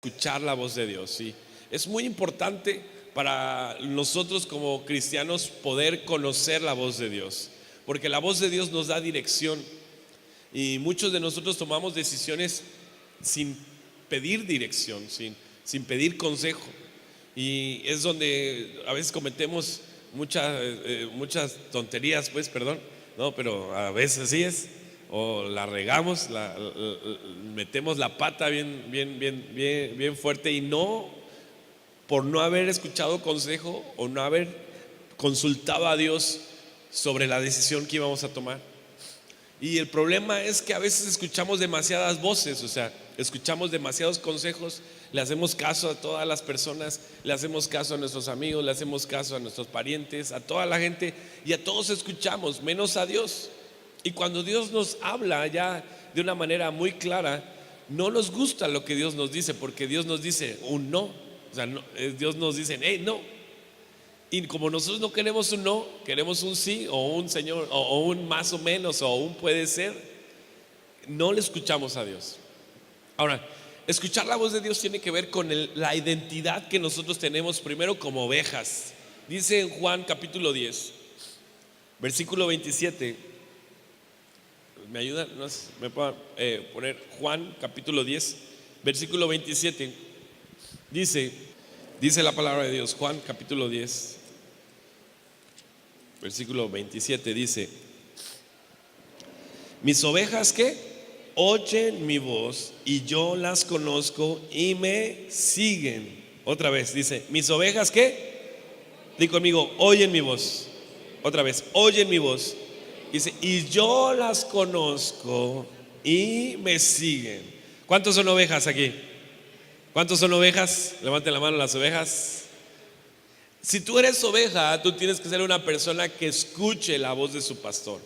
escuchar la voz de Dios. ¿Sí? Es muy importante para nosotros como cristianos poder conocer la voz de Dios, porque la voz de Dios nos da dirección, y muchos de nosotros tomamos decisiones sin pedir dirección, sin pedir consejo, y es donde a veces cometemos muchas tonterías, pues, perdón, no, pero a veces así es, o la regamos, metemos la pata bien fuerte, y no, por no haber escuchado consejo o no haber consultado a Dios sobre la decisión que íbamos a tomar. Y el problema es que a veces escuchamos demasiadas voces, o sea, escuchamos demasiados consejos, le hacemos caso a todas las personas, le hacemos caso a nuestros amigos, le hacemos caso a nuestros parientes, a toda la gente, y a todos escuchamos, menos a Dios. Y cuando Dios nos habla ya de una manera muy clara, no nos gusta lo que Dios nos dice, porque Dios nos dice un no, o sea, Dios nos dice, hey, no. Y como nosotros no queremos un no, queremos un sí, o un Señor, o un más o menos, o un puede ser, no le escuchamos a Dios. Ahora, escuchar la voz de Dios tiene que ver con la identidad que nosotros tenemos primero como ovejas. Dice en Juan capítulo 10, versículo 27. ¿Me ayudan? No sé, me puedo poner Juan capítulo 10, versículo 27. Dice la palabra de Dios, Juan capítulo 10, versículo 27, dice: mis ovejas, ¿qué? Oyen mi voz, y yo las conozco y me siguen. Otra vez, dice: mis ovejas, ¿qué? Di conmigo, oyen mi voz. Otra vez, oyen mi voz. Dice: y yo las conozco y me siguen. ¿Cuántos son ovejas aquí? ¿Cuántos son ovejas? Levanten la mano las ovejas. Si tú eres oveja, tú tienes que ser una persona que escuche la voz de su pastor.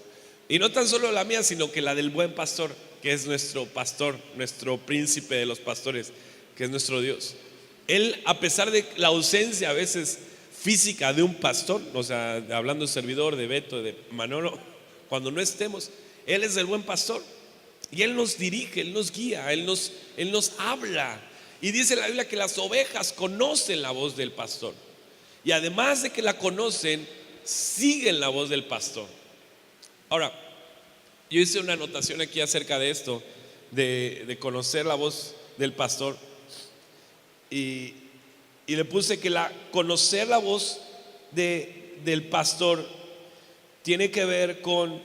Y no tan solo la mía, sino que la del buen pastor, que es nuestro pastor, nuestro príncipe de los pastores, que es nuestro Dios. Él, a pesar de la ausencia a veces física de un pastor, o sea, hablando de servidor, de Beto, de Manolo, cuando no estemos, Él es el buen pastor. Y Él nos dirige, Él nos guía, Él nos habla. Y dice la Biblia que las ovejas conocen la voz del pastor. Y además de que la conocen, siguen la voz del pastor. Ahora, yo hice una anotación aquí acerca de esto, de conocer la voz del pastor. Y le puse que conocer la voz del pastor tiene que ver con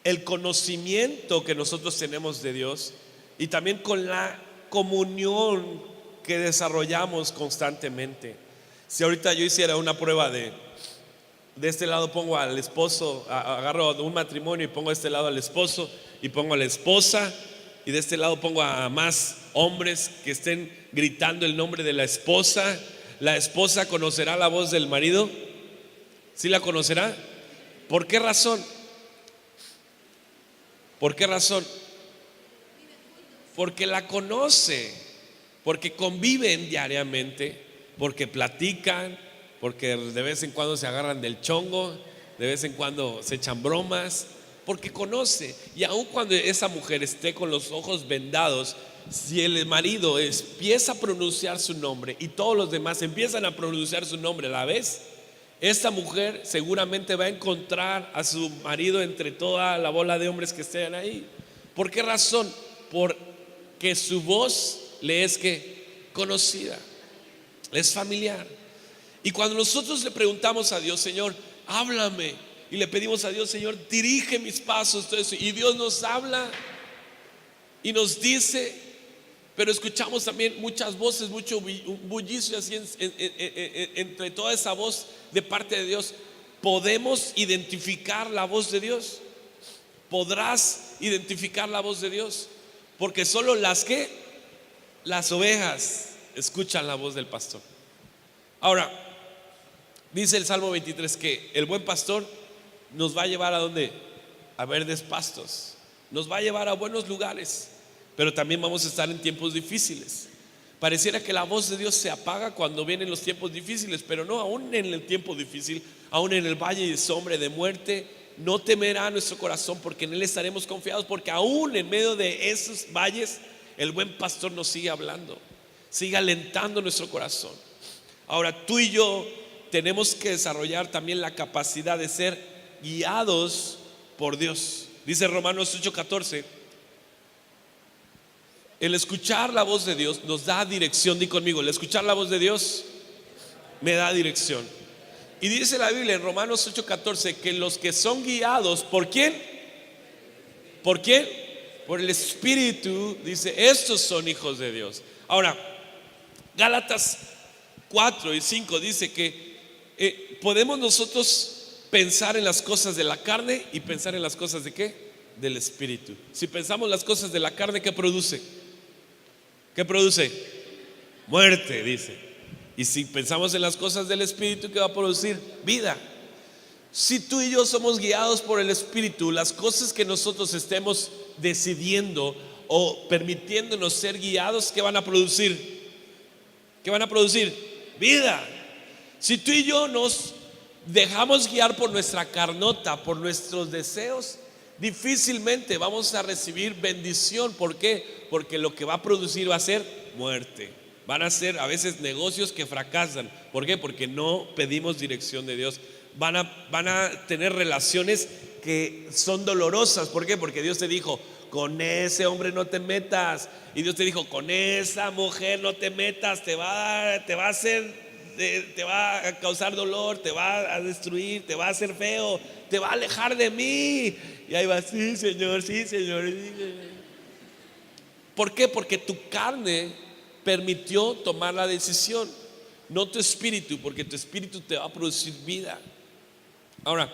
el conocimiento que nosotros tenemos de Dios, y también con la comunión que desarrollamos constantemente. Si ahorita yo hiciera una prueba de este lado pongo al esposo, agarro un matrimonio y pongo de este lado al esposo y pongo a la esposa, y de este lado pongo a más hombres que estén gritando el nombre de la esposa ¿conocerá la voz del marido? ¿Sí la conocerá? ¿Por qué razón? ¿Por qué razón? Porque la conoce, porque conviven diariamente, porque platican, porque de vez en cuando se agarran del chongo, de vez en cuando se echan bromas, porque conoce. Y aun cuando esa mujer esté con los ojos vendados, si el marido empieza a pronunciar su nombre y todos los demás empiezan a pronunciar su nombre a la vez, esta mujer seguramente va a encontrar a su marido entre toda la bola de hombres que estén ahí. ¿Por qué razón? Porque su voz le es conocida, le es familiar. Y cuando nosotros le preguntamos a Dios, Señor, háblame, y le pedimos a Dios, Señor, dirige mis pasos, todo eso, y Dios nos habla y nos dice, pero escuchamos también muchas voces, mucho bullicio así entre toda esa voz de parte de Dios. ¿Podemos identificar la voz de Dios? ¿Podrás identificar la voz de Dios? Porque solo las ovejas escuchan la voz del pastor. Ahora, dice el Salmo 23 que el buen pastor nos va a llevar ¿a dónde? A verdes pastos, nos va a llevar a buenos lugares, pero también vamos a estar en tiempos difíciles. Pareciera que la voz de Dios se apaga cuando vienen los tiempos difíciles, pero no, aún en el tiempo difícil, aún en el valle de sombra de muerte, no temerá nuestro corazón, porque en Él estaremos confiados, porque aún en medio de esos valles el buen pastor nos sigue hablando, sigue alentando nuestro corazón. Ahora tú y yo tenemos que desarrollar también la capacidad de ser guiados por Dios. Dice Romanos 8:14, el escuchar la voz de Dios nos da dirección. Di conmigo, el escuchar la voz de Dios me da dirección. Y dice la Biblia en Romanos 8:14 que los que son guiados, ¿por quién? ¿Por quién? Por el Espíritu, dice, estos son hijos de Dios. Ahora, Gálatas 4:5 dice que podemos nosotros pensar en las cosas de la carne y pensar en las cosas de ¿qué? Del Espíritu. Si pensamos las cosas de la carne, ¿qué produce? ¿Qué produce? Muerte, dice. Y si pensamos en las cosas del Espíritu, ¿qué va a producir? Vida. Si tú y yo somos guiados por el Espíritu, las cosas que nosotros estemos decidiendo o permitiéndonos ser guiados, ¿qué van a producir? ¿Qué van a producir? Vida. Si tú y yo nos dejamos guiar por nuestra carnota, por nuestros deseos, difícilmente vamos a recibir bendición. ¿Por qué? Porque lo que va a producir va a ser muerte. Van a ser a veces negocios que fracasan. ¿Por qué? Porque no pedimos dirección de Dios. Van a tener relaciones que son dolorosas. ¿Por qué? Porque Dios te dijo, con ese hombre no te metas. Y Dios te dijo, con esa mujer no te metas. Te va a causar dolor, te va a destruir, te va a hacer feo, te va a alejar de mí. Y ahí va, sí Señor, sí Señor. ¿Por qué? Porque tu carne permitió tomar la decisión, no tu espíritu, porque tu espíritu te va a producir vida. Ahora,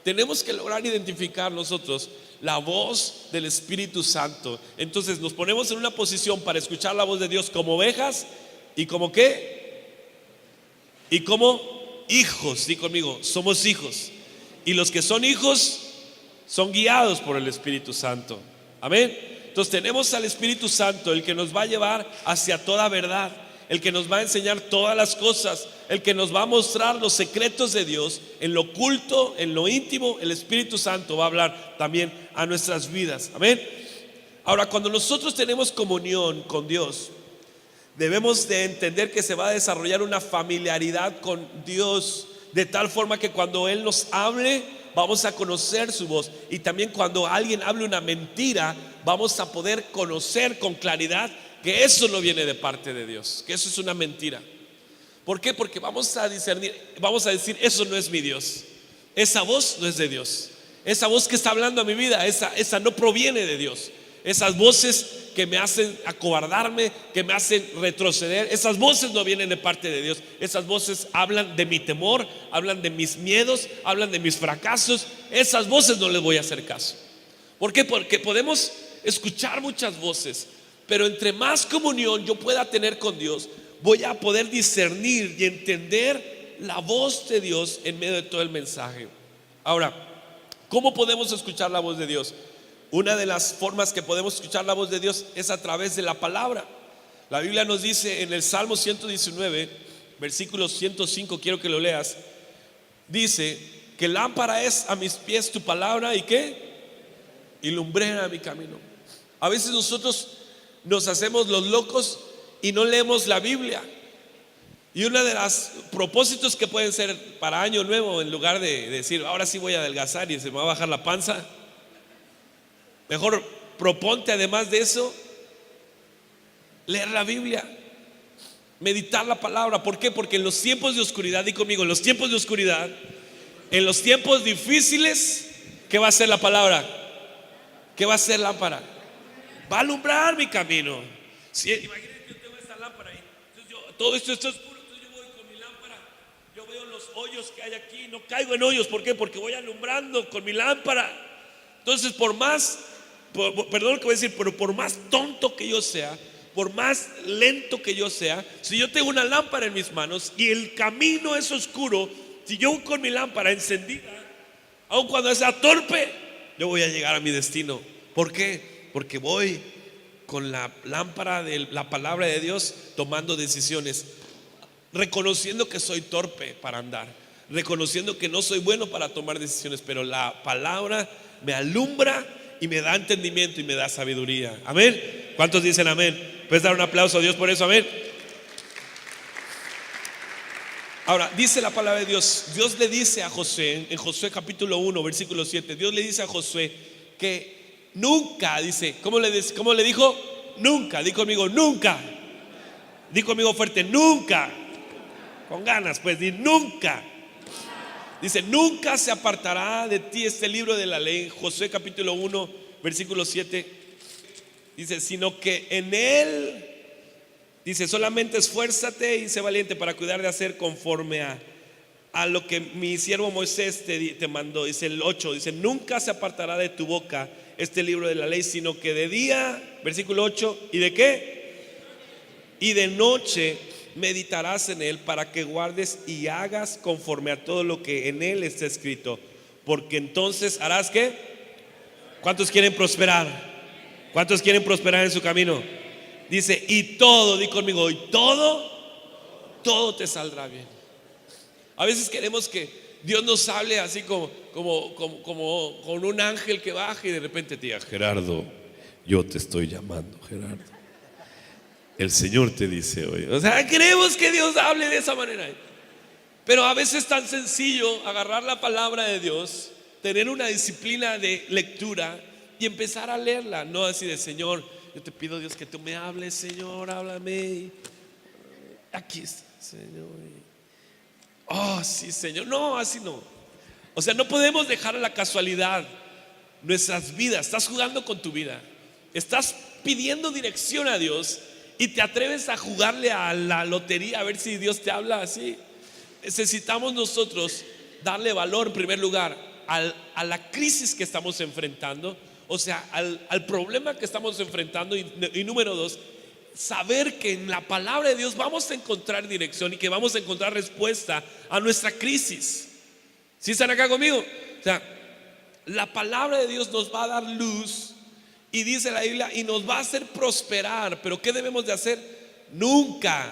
tenemos que lograr identificar nosotros la voz del Espíritu Santo. Entonces nos ponemos en una posición para escuchar la voz de Dios como ovejas y como ¿qué? Y como hijos. Di conmigo, somos hijos. Y los que son hijos son guiados por el Espíritu Santo. Amén. Entonces tenemos al Espíritu Santo, el que nos va a llevar hacia toda verdad, el que nos va a enseñar todas las cosas, el que nos va a mostrar los secretos de Dios en lo oculto, en lo íntimo. El Espíritu Santo va a hablar también a nuestras vidas. Amén. Ahora, cuando nosotros tenemos comunión con Dios, debemos de entender que se va a desarrollar una familiaridad con Dios, de tal forma que cuando Él nos hable, vamos a conocer su voz. Y también cuando alguien hable una mentira, vamos a poder conocer con claridad que eso no viene de parte de Dios, que eso es una mentira. ¿Por qué? Porque vamos a discernir, vamos a decir, eso no es mi Dios, esa voz no es de Dios, esa voz que está hablando a mi vida, esa no proviene de Dios. Esas voces que me hacen acobardarme, que me hacen retroceder, esas voces no vienen de parte de Dios. Esas voces hablan de mi temor, hablan de mis miedos, hablan de mis fracasos. Esas voces no les voy a hacer caso. ¿Por qué? Porque podemos escuchar muchas voces, pero entre más comunión yo pueda tener con Dios, voy a poder discernir y entender la voz de Dios en medio de todo el mensaje. Ahora, ¿cómo podemos escuchar la voz de Dios? Una de las formas que podemos escuchar la voz de Dios es a través de la palabra. La Biblia nos dice en el Salmo 119, versículo 105, quiero que lo leas. Dice que lámpara es a mis pies tu palabra y ¿qué? Y lumbrera mi camino. A veces nosotros nos hacemos los locos y no leemos la Biblia. Y uno de los propósitos que pueden ser para año nuevo, en lugar de decir ahora sí voy a adelgazar y se me va a bajar la panza, mejor proponte además de eso leer la Biblia, meditar la palabra. ¿Por qué? Porque en los tiempos de oscuridad, di conmigo, en los tiempos de oscuridad, en los tiempos difíciles, ¿qué va a hacer la palabra? ¿Qué va a hacer lámpara? Va a alumbrar mi camino. Si, imagínate que yo tengo esta lámpara ahí, entonces todo esto está oscuro, entonces yo voy con mi lámpara, yo veo los hoyos que hay aquí, no caigo en hoyos. ¿Por qué? Porque voy alumbrando con mi lámpara. Entonces perdón lo que voy a decir, pero por más tonto que yo sea, por más lento que yo sea, si yo tengo una lámpara en mis manos y el camino es oscuro, si yo con mi lámpara encendida, aun cuando sea torpe, yo voy a llegar a mi destino. ¿Por qué? Porque voy con la lámpara de la palabra de Dios tomando decisiones, reconociendo que soy torpe para andar, reconociendo que no soy bueno para tomar decisiones, pero la palabra me alumbra y me da entendimiento y me da sabiduría. Amén. ¿Cuántos dicen amén? ¿Puedes dar un aplauso a Dios por eso? Amén. Ahora, dice la palabra de Dios, Dios le dice a Josué, en Josué capítulo 1, versículo 7, Dios le dice a Josué que nunca, dice, ¿cómo le dijo? Nunca, di conmigo, nunca. Di conmigo fuerte, nunca. Con ganas, pues, di nunca. Dice, nunca se apartará de ti este libro de la ley. Josué capítulo 1, versículo 7. Dice, sino que en él, dice, solamente esfuérzate y sé valiente para cuidar de hacer conforme a lo que mi siervo Moisés te mandó. Dice el 8, dice, nunca se apartará de tu boca este libro de la ley, sino que de día, versículo 8, ¿y de qué? Y de noche meditarás en él para que guardes y hagas conforme a todo lo que en él está escrito, porque entonces harás ¿qué? ¿Cuántos quieren prosperar? ¿Cuántos quieren prosperar en su camino? Dice, y todo, di conmigo, y todo te saldrá bien. A veces queremos que Dios nos hable así como con un ángel que baja y de repente te diga, Gerardo, yo te estoy llamando, Gerardo. El Señor te dice hoy. O sea, queremos que Dios hable de esa manera. Pero a veces es tan sencillo agarrar la palabra de Dios, tener una disciplina de lectura y empezar a leerla. No así de, Señor, yo te pido, Dios, que tú me hables, Señor, háblame. Aquí está, Señor. Oh, sí, Señor. No, así no. O sea, no podemos dejar a la casualidad nuestras vidas. Estás jugando con tu vida. Estás pidiendo dirección a Dios y te atreves a jugarle a la lotería a ver si Dios te habla así. Necesitamos nosotros darle valor en primer lugar a la crisis que estamos enfrentando. O sea, al problema que estamos enfrentando. Y número dos, saber que en la palabra de Dios vamos a encontrar dirección y que vamos a encontrar respuesta a nuestra crisis. ¿Sí están acá conmigo? O sea, la palabra de Dios nos va a dar luz. Y dice la Biblia, y nos va a hacer prosperar. Pero ¿qué debemos de hacer? Nunca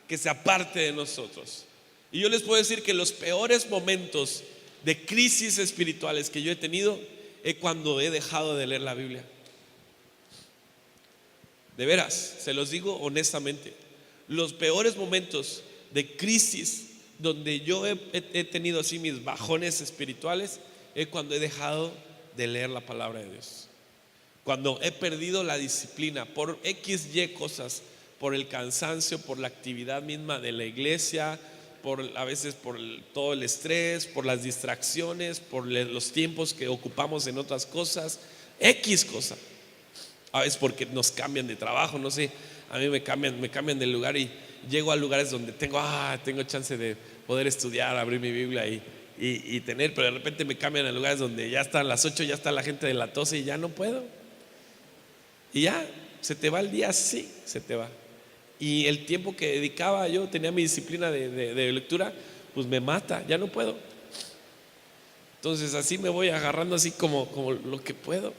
que se aparte de nosotros. Y yo les puedo decir que los peores momentos de crisis espirituales que yo he tenido es cuando he dejado de leer la Biblia. De veras, se los digo honestamente, los peores momentos de crisis donde yo he tenido así mis bajones espirituales es cuando he dejado de leer la palabra de Dios. Cuando he perdido la disciplina por XY cosas, por el cansancio, por la actividad misma de la iglesia, a veces por todo el estrés, por las distracciones, por los tiempos que ocupamos en otras cosas, X cosa. A veces porque nos cambian de trabajo, no sé, a mí me cambian de lugar y llego a lugares donde tengo chance de poder estudiar, abrir mi Biblia y tener, pero de repente me cambian a lugares donde ya están las 8, ya está la gente de la 12 y ya no puedo. Y ya, se te va el día así, se te va. Y el tiempo que dedicaba yo, tenía mi disciplina de lectura, pues me mata, ya no puedo. Entonces así me voy agarrando así como lo que puedo.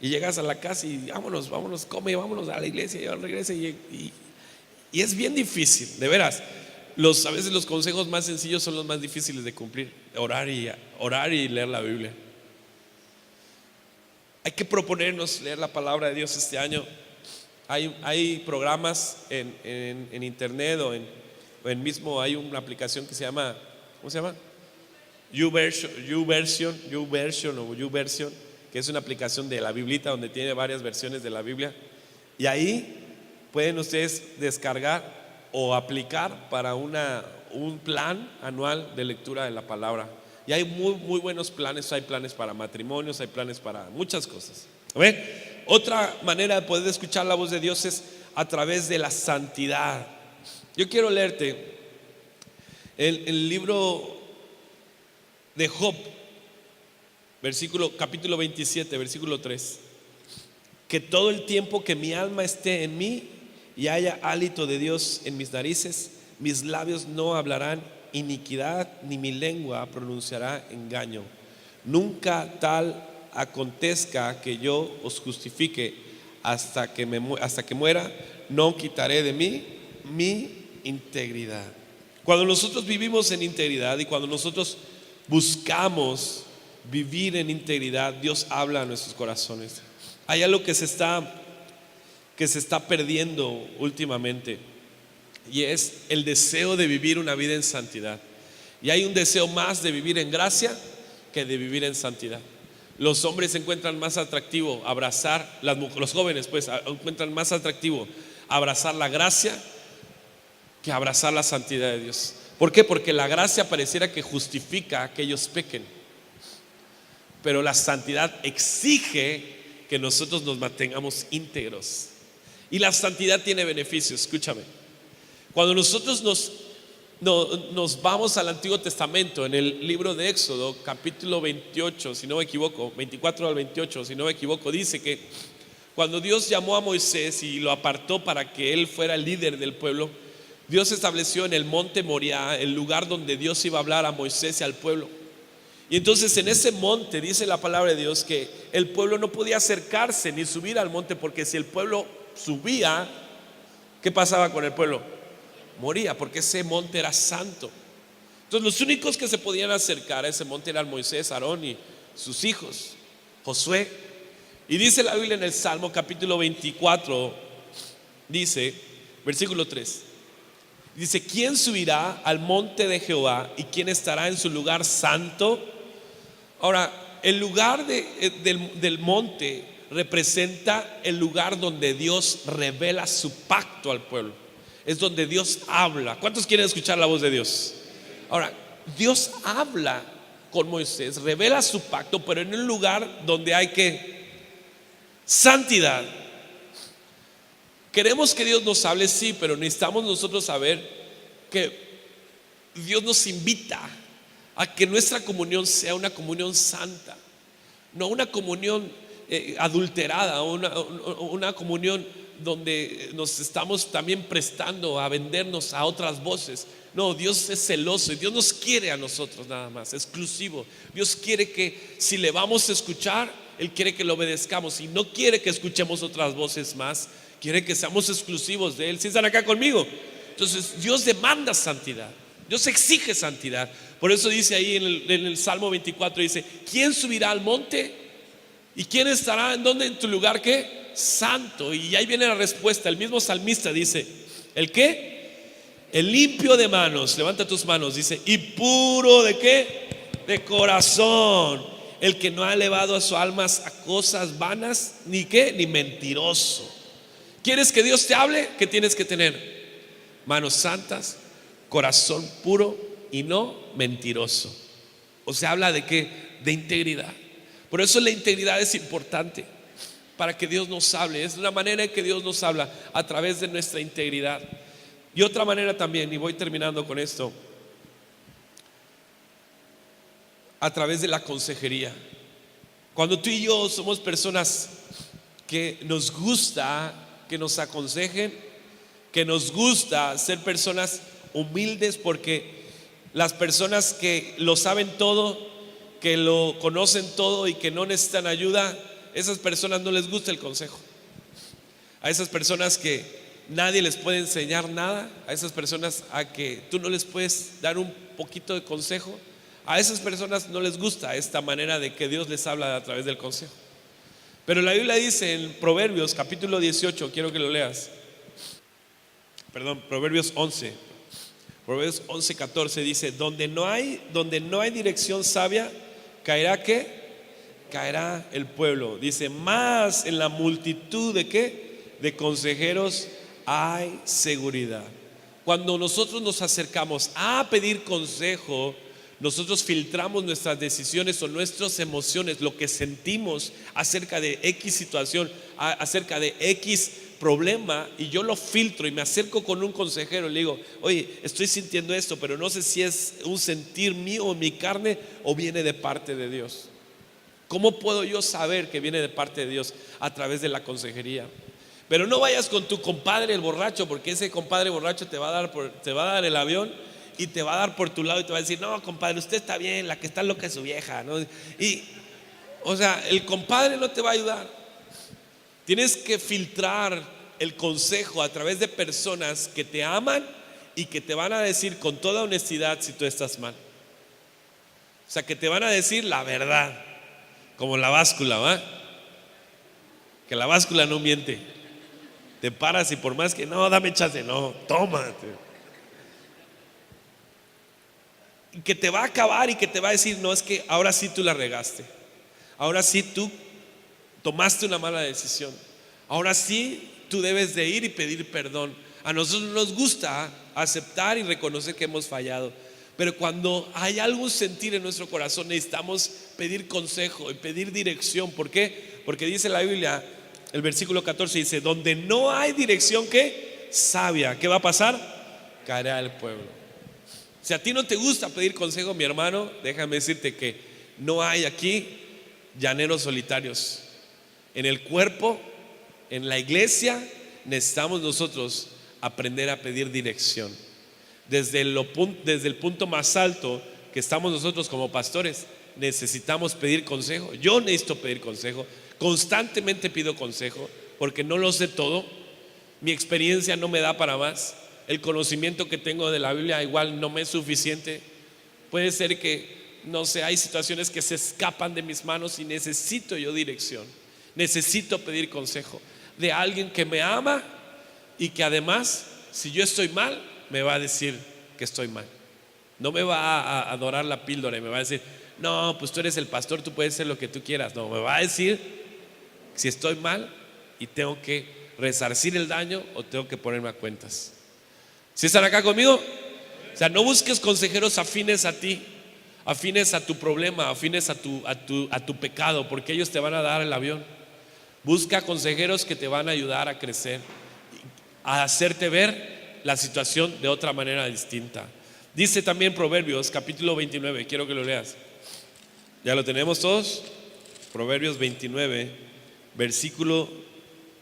Y llegas a la casa y vámonos, come, vámonos a la iglesia, y regresa y es bien difícil, de veras. A veces los consejos más sencillos son los más difíciles de cumplir. Orar y leer la Biblia. Hay que proponernos leer la palabra de Dios este año. Hay programas en internet o en mismo hay una aplicación que se llama, ¿cómo se llama? YouVersion, que es una aplicación de la Biblita donde tiene varias versiones de la Biblia. Y ahí pueden ustedes descargar o aplicar para un plan anual de lectura de la palabra. Y hay muy, muy buenos planes. Hay planes para matrimonios, hay planes para muchas cosas. ¿Ven? Otra manera de poder escuchar la voz de Dios es a través de la santidad. Yo quiero leerte el libro de Job, capítulo 27, versículo 3. Que todo el tiempo que mi alma esté en mí y haya hálito de Dios en mis narices, mis labios no hablarán iniquidad, ni mi lengua pronunciará engaño. Nunca tal acontezca que yo os justifique hasta que muera, no quitaré de mí mi integridad. Cuando nosotros vivimos en integridad y cuando nosotros buscamos vivir en integridad, Dios habla a nuestros corazones. Hay algo que se está que se está perdiendo últimamente, y es el deseo de vivir una vida en santidad. Y hay un deseo más de vivir en gracia que de vivir en santidad. Los hombres encuentran más atractivo abrazar, los jóvenes pues encuentran más atractivo abrazar la gracia que abrazar la santidad de Dios. ¿Por qué? Porque la gracia pareciera que justifica que ellos pequen, pero la santidad exige que nosotros nos mantengamos íntegros. Y la santidad tiene beneficios, escúchame. Cuando nosotros nos vamos al Antiguo Testamento, en el libro de Éxodo, capítulo 28, si no me equivoco, 24 al 28, si no me equivoco, dice que cuando Dios llamó a Moisés y lo apartó para que él fuera el líder del pueblo, Dios estableció en el monte Moriah el lugar donde Dios iba a hablar a Moisés y al pueblo. Y entonces en ese monte dice la palabra de Dios que el pueblo no podía acercarse ni subir al monte, porque si el pueblo subía, ¿qué pasaba con el pueblo? Moría, porque ese monte era santo. Entonces los únicos que se podían acercar a ese monte eran Moisés, Aarón y sus hijos, Josué. Y dice la Biblia en el Salmo capítulo 24, dice, versículo 3, dice: ¿quién subirá al monte de Jehová y quién estará en su lugar santo? Ahora, el lugar del monte representa el lugar donde Dios revela su pacto al pueblo. Es donde Dios habla. ¿Cuántos quieren escuchar la voz de Dios? Ahora, Dios habla con Moisés, revela su pacto, pero en un lugar donde hay que santidad. Queremos que Dios nos hable, sí, pero necesitamos nosotros saber que Dios nos invita a que nuestra comunión sea una comunión santa, no una comunión adulterada, una comunión donde nos estamos también prestando a vendernos a otras voces. No, Dios es celoso y Dios nos quiere a nosotros nada más, exclusivo. Dios quiere que si le vamos a escuchar, Él quiere que lo obedezcamos, y no quiere que escuchemos otras voces más. Quiere que seamos exclusivos de Él. ¿Sí están acá conmigo? Entonces Dios demanda santidad, Dios exige santidad. Por eso dice ahí en el Salmo 24, dice: ¿quién subirá al monte? ¿Y quién estará en donde? En tu lugar, ¿qué? Santo. Y ahí viene la respuesta. El mismo salmista dice: ¿el qué? El limpio de manos, levanta tus manos, dice, y puro ¿de qué? De corazón, el que no ha elevado a su alma a cosas vanas, ni qué, ni mentiroso. ¿Quieres que Dios te hable? ¿Qué tienes que tener? Manos santas, corazón puro y no mentiroso. O sea, habla de qué? De integridad. Por eso la integridad es importante para que Dios nos hable. Es una manera en que Dios nos habla, a través de nuestra integridad. Y otra manera también, y voy terminando con esto, a través de la consejería. Cuando tú y yo somos personas que nos gusta que nos aconsejen, que nos gusta ser personas humildes, porque las personas que lo saben todo, que lo conocen todo y que no necesitan ayuda, esas personas no les gusta el consejo. A esas personas que nadie les puede enseñar nada, a esas personas a que tú no les puedes dar un poquito de consejo, a esas personas no les gusta esta manera de que Dios les habla a través del consejo. Pero la Biblia dice en Proverbios capítulo 18, quiero que lo leas. Proverbios 11. Proverbios 11, 14 dice: donde no hay dirección sabia, caerá ¿qué? Caerá el pueblo. Dice: más en la multitud de ¿qué? De consejeros hay seguridad. Cuando nosotros nos acercamos a pedir consejo, nosotros filtramos nuestras decisiones o nuestras emociones, lo que sentimos acerca de X situación, acerca de X problema, y yo lo filtro y me acerco con un consejero y le digo: oye, estoy sintiendo esto, pero no sé si es un sentir mío o mi carne o viene de parte de Dios. ¿Cómo puedo yo saber que viene de parte de Dios? A través de la consejería. Pero no vayas con tu compadre el borracho, porque ese compadre borracho te va a dar el avión y te va a dar por tu lado y te va a decir: no, compadre, usted está bien, la que está loca es su vieja, ¿no? Y, o sea, el compadre no te va a ayudar. Tienes que filtrar el consejo a través de personas que te aman y que te van a decir con toda honestidad si tú estás mal. O sea, que te van a decir la verdad, como la báscula, ¿va? Que la báscula no miente. te paras y por más que no, dame chance, no, tómate. Y que te va a acabar y que te va a decir, no, es que ahora sí tú la regaste. Ahora sí tú tomaste una mala decisión. Ahora sí tú debes de ir y pedir perdón. A nosotros nos gusta aceptar y reconocer que hemos fallado, pero cuando hay algún sentir en nuestro corazón necesitamos pedir consejo y pedir dirección. ¿Por qué? Porque dice la Biblia, el versículo 14 dice, donde no hay dirección, ¿qué? Sabia. ¿Qué va a pasar? Caerá el pueblo. Si a ti no te gusta pedir consejo, mi hermano, déjame decirte que no hay aquí llaneros solitarios. En el cuerpo, en la iglesia, necesitamos nosotros aprender a pedir dirección. Desde el punto más alto que estamos nosotros como pastores, necesitamos pedir consejo. Yo necesito pedir consejo. Constantemente pido consejo porque no lo sé todo. Mi experiencia no me da para más. El conocimiento que tengo de la Biblia igual no me es suficiente. Puede ser que, no sé, hay situaciones que se escapan de mis manos y necesito yo dirección. Necesito pedir consejo de alguien que me ama y que además, si yo estoy mal, me va a decir que estoy mal. No me va a dorar la píldora y me va a decir, no, pues tú eres el pastor, tú puedes hacer lo que tú quieras. No, me va a decir si estoy mal y tengo que resarcir el daño o tengo que ponerme a cuentas. ¿Sí están acá conmigo? O sea, no busques consejeros afines a ti, afines a tu problema, afines a tu pecado, porque ellos te van a dar el avión. Busca consejeros que te van a ayudar a crecer, a hacerte ver la situación de otra manera distinta. Dice también Proverbios capítulo 29, quiero que lo leas. ¿Ya lo tenemos todos? Proverbios 29, versículo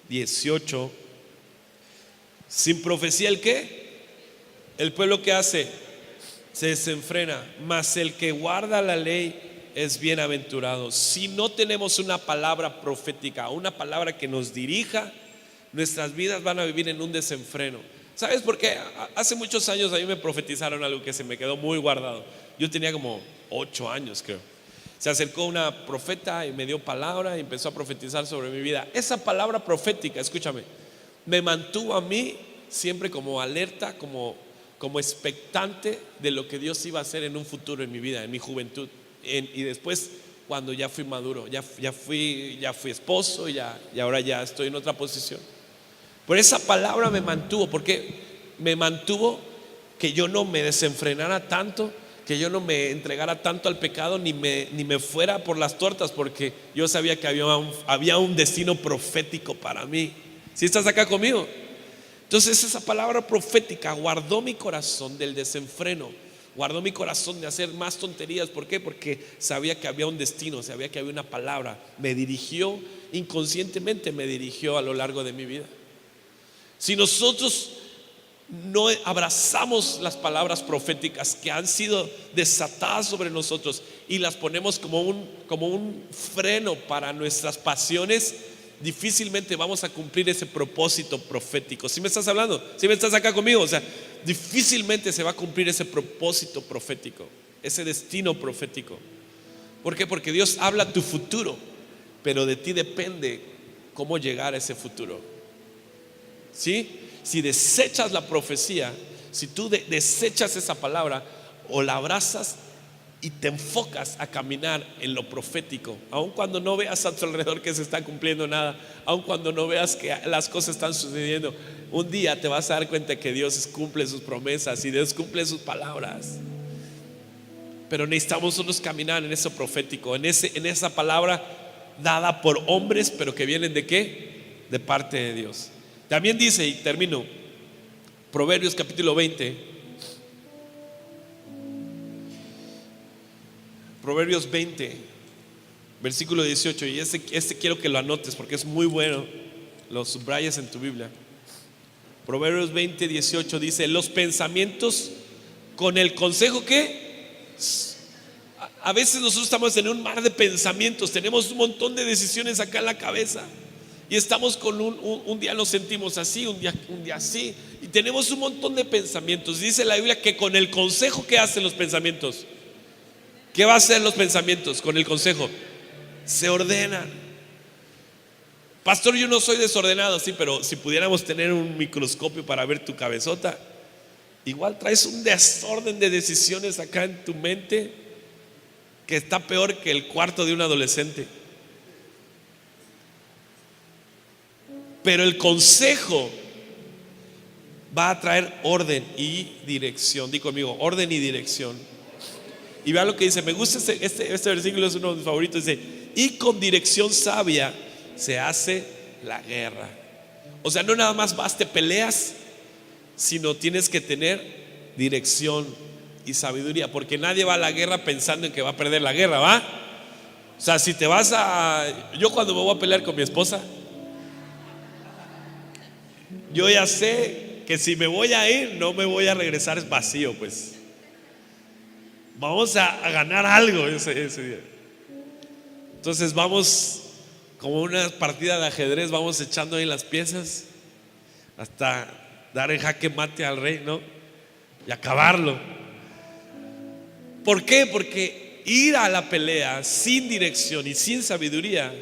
18. Sin profecía, ¿el qué? El pueblo que hace se desenfrena, mas el que guarda la ley es bienaventurado. Si no tenemos una palabra profética, una palabra que nos dirija, nuestras vidas van a vivir en un desenfreno. ¿Sabes por qué? Hace muchos años a mí me profetizaron algo que se me quedó muy guardado. Yo tenía como 8 años, creo. Se acercó una profeta y me dio palabra y empezó a profetizar sobre mi vida. Esa palabra profética, escúchame, me mantuvo a mí siempre como alerta, como expectante de lo que Dios iba a hacer en un futuro en mi vida, en mi juventud. Y después, cuando ya fui maduro, ya fui esposo y ahora ya estoy en otra posición. Por esa palabra me mantuvo, porque me mantuvo que yo no me desenfrenara tanto, que yo no me entregara tanto al pecado, ni me fuera por las tortas, porque yo sabía que había un destino profético para mí. ¿Sí estás acá conmigo? Entonces esa palabra profética guardó mi corazón del desenfreno, guardó mi corazón de hacer más tonterías. ¿Por qué? Porque sabía que había un destino, sabía que había una palabra. Me dirigió, inconscientemente me dirigió a lo largo de mi vida. Si nosotros no abrazamos las palabras proféticas que han sido desatadas sobre nosotros y las ponemos como un freno para nuestras pasiones, difícilmente vamos a cumplir ese propósito profético. ¿Sí me estás hablando? ¿Sí me estás acá conmigo? O sea, difícilmente se va a cumplir ese propósito profético, ese destino profético. ¿Por qué? Porque Dios habla tu futuro, pero de ti depende cómo llegar a ese futuro. ¿Sí? Si desechas la profecía, si tú desechas esa palabra o la abrazas y te enfocas a caminar en lo profético, aun cuando no veas a tu alrededor que se está cumpliendo nada, aun cuando no veas que las cosas están sucediendo, un día te vas a dar cuenta que Dios cumple sus promesas y Dios cumple sus palabras. Pero necesitamos nosotros caminar en eso profético, en esa palabra dada por hombres, pero que vienen ¿de qué? De parte de Dios. También dice, y termino, Proverbios capítulo 20, Proverbios 20, versículo 18, y este quiero que lo anotes porque es muy bueno, lo subrayes en tu Biblia. Proverbios 20, 18 dice, los pensamientos con el consejo que a veces nosotros estamos en un mar de pensamientos, tenemos un montón de decisiones acá en la cabeza. Y estamos con un día nos sentimos así, un día así, y tenemos un montón de pensamientos. Dice la Biblia que con el consejo, ¿qué hacen los pensamientos? ¿Qué va a hacer los pensamientos con el consejo? Se ordenan. Pastor, yo no soy desordenado, sí, pero si pudiéramos tener un microscopio para ver tu cabezota, igual traes un desorden de decisiones acá en tu mente que está peor que el cuarto de un adolescente. Pero el consejo va a traer orden y dirección. Di conmigo, orden y dirección. Y vea lo que dice, me gusta este versículo, es uno de mis favoritos. Dice, y con dirección sabia se hace la guerra. O sea, no nada más vas, te peleas, sino tienes que tener dirección y sabiduría, porque nadie va a la guerra pensando en que va a perder la guerra, ¿va? O sea, si te vas a... Yo cuando me voy a pelear con mi esposa, yo ya sé que si me voy a ir, no me voy a regresar vacío, pues. Vamos a ganar algo ese día. Entonces vamos como una partida de ajedrez, vamos echando ahí las piezas hasta dar el jaque mate al rey, ¿no? Y acabarlo. ¿Por qué? Porque ir a la pelea sin dirección y sin sabiduría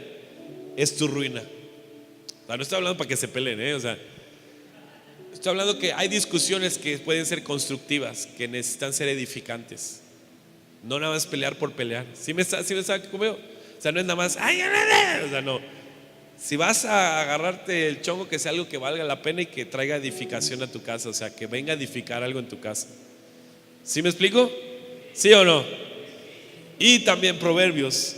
es tu ruina. O sea, no estoy hablando para que se peleen, O sea, estoy hablando que hay discusiones que pueden ser constructivas, que necesitan ser edificantes. No nada más pelear por pelear. ¿Sí me está conmigo? O sea, no es nada más, ¡ay, o sea, no. Si vas a agarrarte el chongo, que sea algo que valga la pena y que traiga edificación a tu casa. O sea, que venga a edificar algo en tu casa. ¿Sí me explico? ¿Sí o no? Y también Proverbios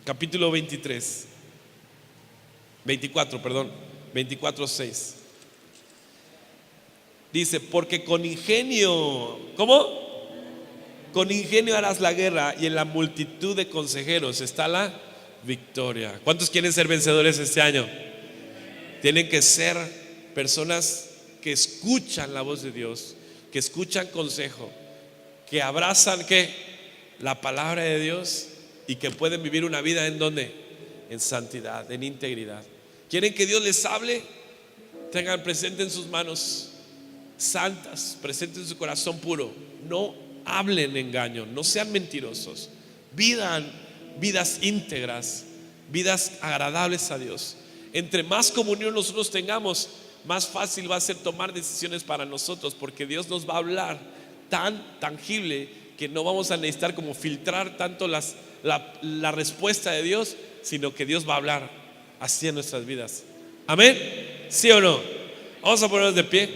capítulo 24:6 dice, porque con ingenio, ¿cómo? Con ingenio harás la guerra y en la multitud de consejeros está la victoria. ¿Cuántos quieren ser vencedores este año? Tienen que ser personas que escuchan la voz de Dios, que escuchan consejo, que abrazan la palabra de Dios y que pueden vivir una vida en donde, en santidad, en integridad. ¿Quieren que Dios les hable? Tengan presente en sus manos santas, presente en su corazón puro. No hablen engaño, no sean mentirosos. Vidas íntegras, vidas agradables a Dios. Entre más comunión nosotros tengamos, más fácil va a ser tomar decisiones para nosotros, porque Dios nos va a hablar tan tangible que no vamos a necesitar como filtrar tanto la respuesta de Dios, sino que Dios va a hablar así en nuestras vidas. Amén. ¿Sí o no? Vamos a ponernos de pie.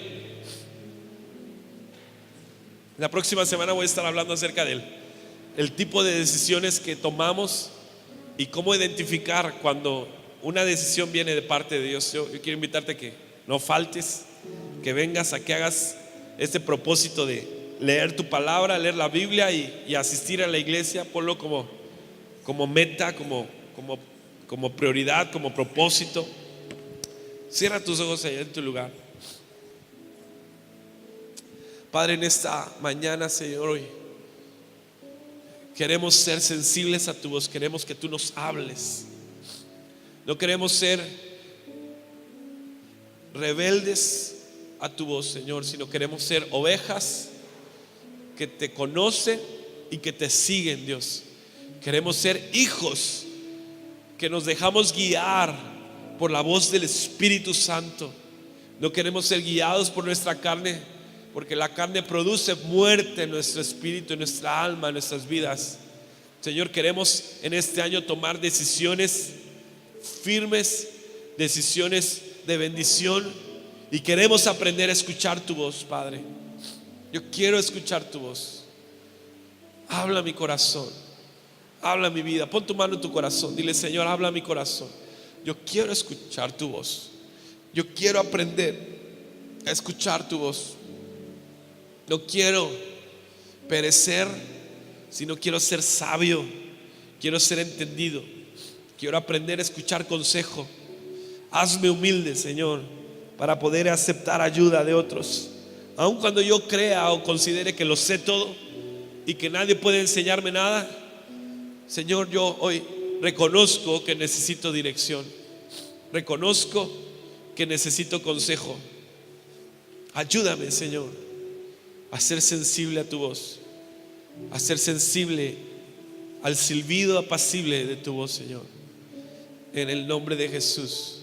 La próxima semana voy a estar hablando acerca del tipo de decisiones que tomamos y cómo identificar cuando una decisión viene de parte de Dios. Yo quiero invitarte a que no faltes, que vengas a que hagas este propósito de leer tu palabra, leer la Biblia y asistir a la iglesia. Ponlo como meta, como prioridad, como propósito. Cierra tus ojos allá en tu lugar. Padre, en esta mañana, Señor, hoy queremos ser sensibles a tu voz. Queremos que tú nos hables. No queremos ser rebeldes a tu voz, Señor, sino queremos ser ovejas que te conocen y que te siguen, Dios. Queremos ser hijos que nos dejamos guiar por la voz del Espíritu Santo. No queremos ser guiados por nuestra carne, porque la carne produce muerte en nuestro espíritu, en nuestra alma, en nuestras vidas. Señor, queremos en este año tomar decisiones firmes, decisiones de bendición, y queremos aprender a escuchar tu voz, Padre. Yo quiero escuchar tu voz. Habla mi corazón, habla mi vida. Pon tu mano en tu corazón, dile: Señor, habla mi corazón. Yo quiero escuchar tu voz. Yo quiero aprender a escuchar tu voz. No quiero perecer, sino quiero ser sabio. Quiero ser entendido. Quiero aprender a escuchar consejo. Hazme humilde, Señor, para poder aceptar ayuda de otros, aun cuando yo crea o considere que lo sé todo y que nadie puede enseñarme nada. Señor, yo hoy reconozco que necesito dirección. Reconozco que necesito consejo. Ayúdame, Señor, a ser sensible a tu voz, a ser sensible al silbido apacible de tu voz, Señor. En el nombre de Jesús.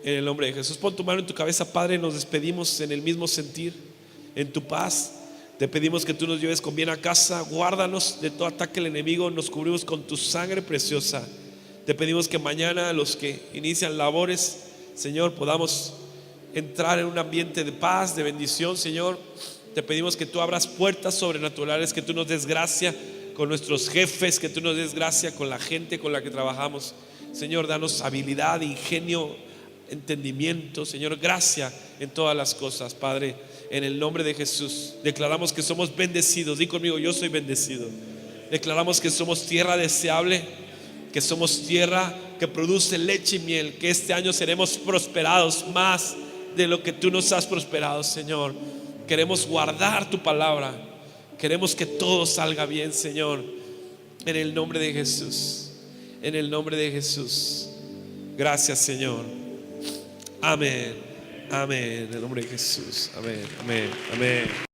En el nombre de Jesús. Pon tu mano en tu cabeza, Padre. Nos despedimos en el mismo sentir, en tu paz. Te pedimos que tú nos lleves con bien a casa. Guárdanos de todo ataque del enemigo. Nos cubrimos con tu sangre preciosa. Te pedimos que mañana los que inician labores, Señor, podamos entrar en un ambiente de paz, de bendición, Señor. Te pedimos que tú abras puertas sobrenaturales, que tú nos des gracia con nuestros jefes, que tú nos des gracia con la gente con la que trabajamos. Señor, danos habilidad, ingenio, entendimiento, Señor, gracia en todas las cosas, Padre. En el nombre de Jesús declaramos que somos bendecidos. Di conmigo: yo soy bendecido. Declaramos que somos tierra deseable, que somos tierra que produce leche y miel, que este año seremos prosperados más de lo que tú nos has prosperado, Señor. Queremos guardar tu palabra. Queremos que todo salga bien, Señor. En el nombre de Jesús. En el nombre de Jesús. Gracias, Señor. Amén. Amén. En el nombre de Jesús. Amén. Amén. Amén.